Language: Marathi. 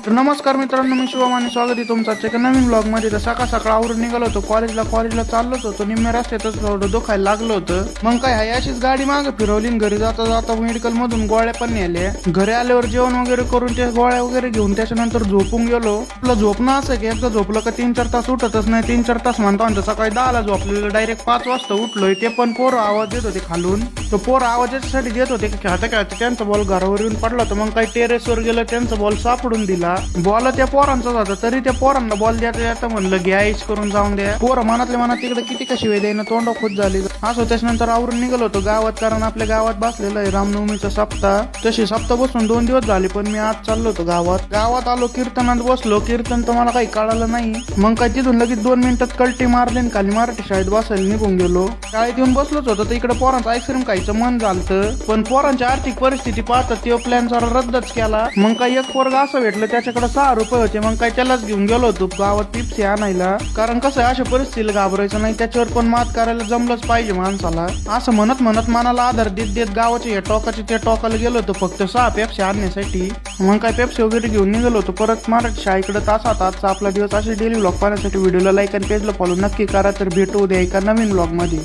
तर नमस्कार मित्रांनो, मी शिवम आणि स्वागत आहे तुमचं एका नवीन ब्लॉग मध्ये. तर सकाळ सकाळ आवरून निघालो होतो कॉलेजला चाललोच होतो. निम्म्या रस्त्यातच थोडं दुखायला लागलं होतं. मग काय हाय अशीच गाडी मागे फिरवली. घरी जाता जाता मेडिकल मधून गोळ्या पण नेल्या. घरी आल्यावर जेवण वगैरे करून त्या गोळ्या वगैरे घेऊन त्याच्यानंतर झोपून गेलो. आपलं झोपणं असं की एकदा झोपलं का 3-4 तास उठतच नाही. 3-4 तास म्हणतो सकाळी 10ला झोपलेलं डायरेक्ट 5 वाजता उठलोय. ते पण पोरं आवाज देत होते खालून. तो पोरं आवाज याच्यासाठी देत होते की खेळता खेळता त्यांचा बॉल घरावर येऊन पडला होता. मग काही टेरेसवर गेलं, त्यांचा बॉल सापडून दिला. बॉल त्या पोरांचाच होता, तरी त्या पोरांना बॉल द्यायचा म्हणलं घ्या आईस करून जाऊन द्या. पोरं मनातल्या मनात तिकडे किती कशी वेळ द्यायला तोंडा खुश झाली. असं त्याच्यानंतर आवरून निघालो होतो गावात, कारण आपल्या गावात बसलेलं आहे रामनवमीचा सप्ताह. तशी सप्ताह बसून 2 दिवस झाले, पण मी आज चाललो होतो गावात आलो, कीर्तनात बसलो. कीर्तन तर मला काही कळालं नाही. मग काय तिथून लगेच 2 मिनिटात कल्टी मारले, खाली मराठी शाळेत बसायला निघून गेलो. शाळेत येऊन बसलोच होतो तर इकडे पोरांचं आईस्क्रीम खायचं मन झालं, पण पोरांची आर्थिक परिस्थिती पाहता तो प्लॅन जरा रद्दच केला. मग काही एक पोरगा असं भेटलं त्याच्याकडे 6 रुपये होते. मग काय त्यालाच घेऊन गेलो होतो गावात पिप्सी आणायला, कारण कसं अशा परिस्थितीला घाबरायचं नाही, त्याच्यावर पण मात करायला जमलंच पाहिजे माणसाला. असं म्हणत मनाला आधार देत गावाच्या या टोकाच्या त्या टोकाला गेलो होतो फक्त 6 पेप्सी आणण्यासाठी. मग काय पेप्सी वगैरे घेऊन निघालो होतो परत मराठी शाळेकडे. तासात आजचा आपला दिवस. असे डेली ब्लॉग पाहण्यासाठी व्हिडिओला लाईक आणि पेजला फॉलो नक्की करा. तर भेटू उद्या एका नवीन ब्लॉग मध्ये.